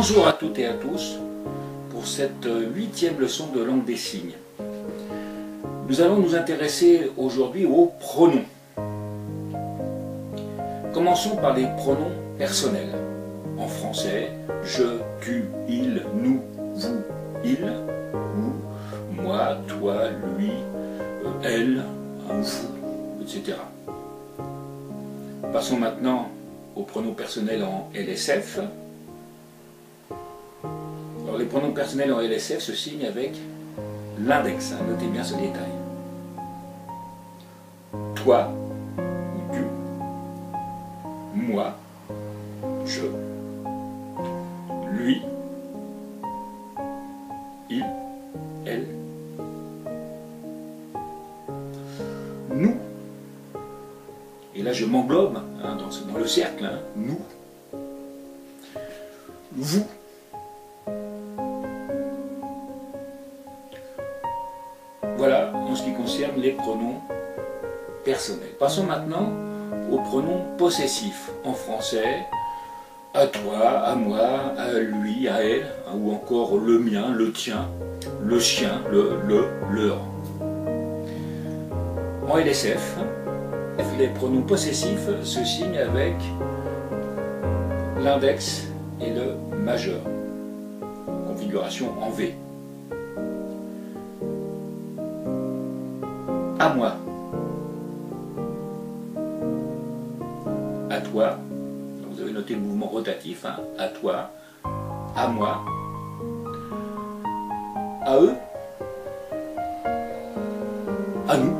Bonjour à toutes et à tous pour cette 8e leçon de langue des signes. Nous allons nous intéresser aujourd'hui aux pronoms. Commençons par les pronoms personnels. En français, je, tu, il, nous, vous, il, ou moi, toi, lui, elle, vous, etc. Passons maintenant aux pronoms personnels en LSF. Alors, les pronoms personnels en LSF se signent avec l'index, notez bien ce détail. Toi ou tu, moi, je, lui, il, elle, nous. Et là je m'englobe dans le cercle, nous, vous. Voilà en ce qui concerne les pronoms personnels. Passons maintenant aux pronoms possessifs. En français, à toi, à moi, à lui, à elle, ou encore le mien, le tien, le chien, leur. En LSF, les pronoms possessifs se signent avec l'index et le majeur, configuration en V. À moi, à toi, vous avez noté le mouvement rotatif, à toi, à moi, à eux, à nous,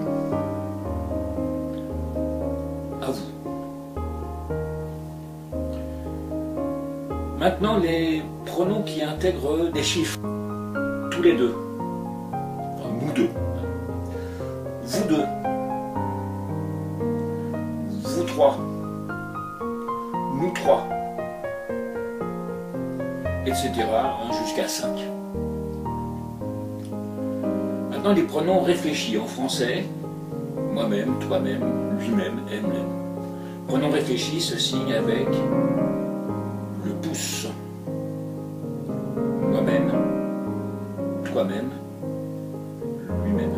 à vous. Maintenant, les pronoms qui intègrent des chiffres, tous les deux, nous deux, vous deux, vous trois, nous trois, etc. jusqu'à 5. Maintenant, les pronoms réfléchis en français, moi-même, toi-même, lui-même, elle-même. Pronoms réfléchis se signent avec le pouce. Moi-même, toi-même, lui-même.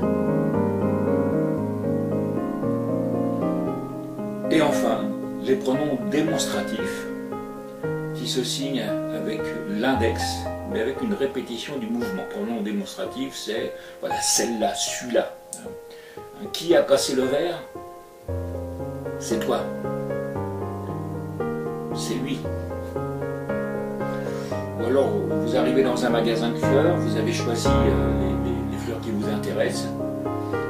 Et enfin, les pronoms démonstratifs qui se signent avec l'index, mais avec une répétition du mouvement. Pronom démonstratif, c'est voilà, celle-là, celui-là. Qui a cassé le verre? C'est toi. C'est lui. Ou alors, vous arrivez dans un magasin de fleurs, vous avez choisi les fleurs qui vous intéressent,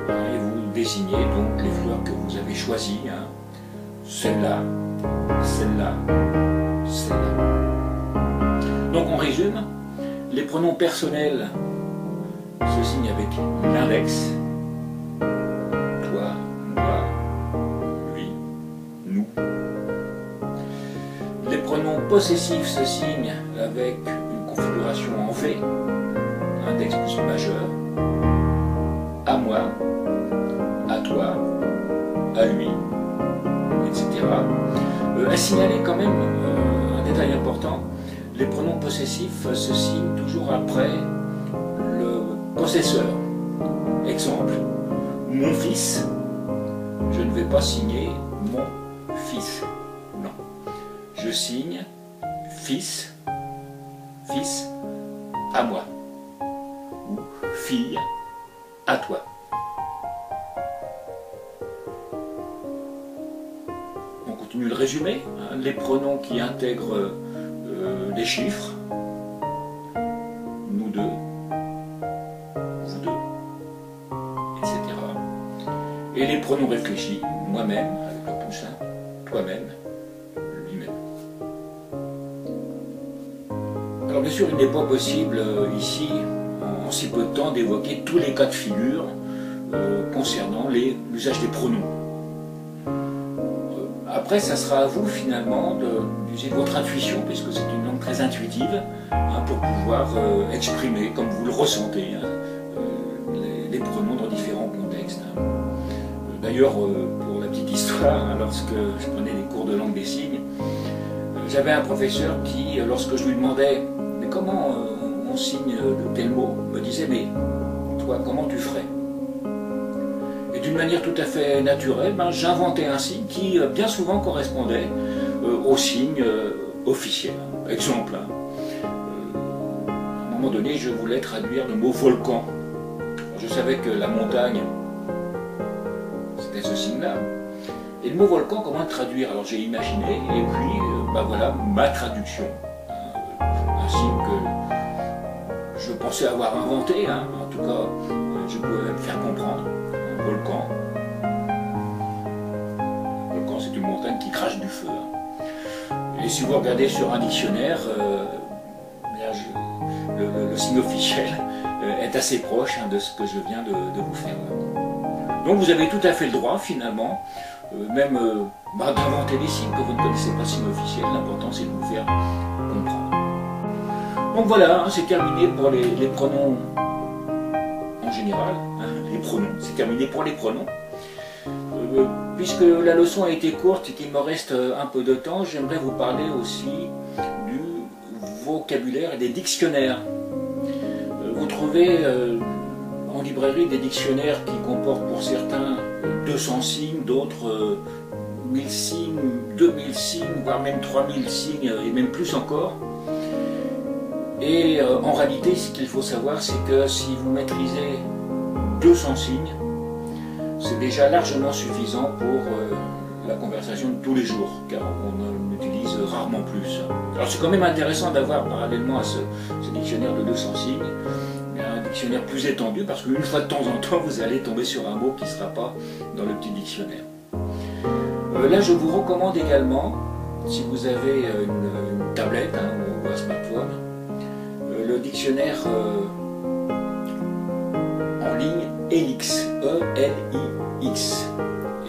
et vous désignez donc les fleurs que vous avez choisies. Celle-là, celle-là, celle-là. Donc on résume, les pronoms personnels se signent avec l'index, toi, moi, lui, nous. Les pronoms possessifs se signent avec une configuration en V, index plus majeur, à moi, à toi, à lui, etc. À signaler quand même un détail important, les pronoms possessifs se signent toujours après le possesseur. Exemple, mon fils, je ne vais pas signer mon fils. Non. Je signe fils, fils à moi. Ou fille à toi. On continue le résumé. Les pronoms qui intègrent des chiffres. Nous deux, vous deux, etc. Et les pronoms réfléchis, moi-même, avec le pouce, toi-même, lui-même. Alors bien sûr, il n'est pas possible ici, en si peu de temps, d'évoquer tous les cas de figure concernant l'usage des pronoms. Après, ça sera à vous finalement d'user votre intuition, puisque c'est une langue très intuitive, pour pouvoir exprimer, comme vous le ressentez, les pronoms dans différents contextes. D'ailleurs, pour la petite histoire, lorsque je prenais des cours de langue des signes, J'avais un professeur qui, lorsque je lui demandais « mais comment on signe de tel mot ?» me disait « mais toi, comment tu ferais ?» Et d'une manière tout à fait naturelle, j'inventais un signe qui bien souvent correspondait au signe officiel. Exemple, à un moment donné, je voulais traduire le mot volcan. Je savais que la montagne, c'était ce signe-là. Et le mot volcan, comment le traduire? Alors j'ai imaginé, et puis voilà ma traduction. Un signe que je pensais avoir inventé, en tout cas, je pouvais me faire comprendre. Un volcan. Un volcan, c'est une montagne qui crache du feu. Et si vous regardez sur un dictionnaire, le signe officiel est assez proche de ce que je viens de vous faire. Donc vous avez tout à fait le droit, finalement, même d'inventer des signes que vous ne connaissez pas, signes officiels. L'important, c'est de vous faire comprendre. Donc voilà, c'est terminé pour les pronoms en général. Les pronoms, c'est terminé pour les pronoms. Puisque la leçon a été courte et qu'il me reste un peu de temps, j'aimerais vous parler aussi du vocabulaire et des dictionnaires. Vous trouvez en librairie des dictionnaires qui comportent pour certains 200 signes, d'autres 1000 signes, 2000 signes, voire même 3000 signes et même plus encore. Et en réalité, ce qu'il faut savoir, c'est que si vous maîtrisez 200 signes, c'est déjà largement suffisant pour la conversation de tous les jours, car on utilise rarement plus. Alors c'est quand même intéressant d'avoir, parallèlement à ce dictionnaire de 200 signes, un dictionnaire plus étendu, parce qu'une fois de temps en temps, vous allez tomber sur un mot qui ne sera pas dans le petit dictionnaire. Là, je vous recommande également, si vous avez une tablette ou un smartphone, le dictionnaire en ligne ELIX, E-L-I-X.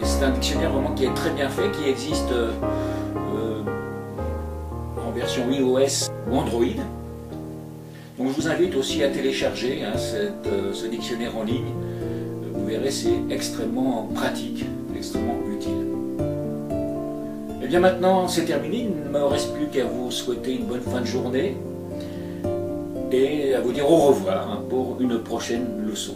Et c'est un dictionnaire vraiment qui est très bien fait, qui existe en version iOS ou Android. Donc je vous invite aussi à télécharger ce dictionnaire en ligne. Vous verrez, c'est extrêmement pratique, extrêmement utile. Et bien maintenant, c'est terminé. Il ne me reste plus qu'à vous souhaiter une bonne fin de journée et à vous dire au revoir pour une prochaine leçon.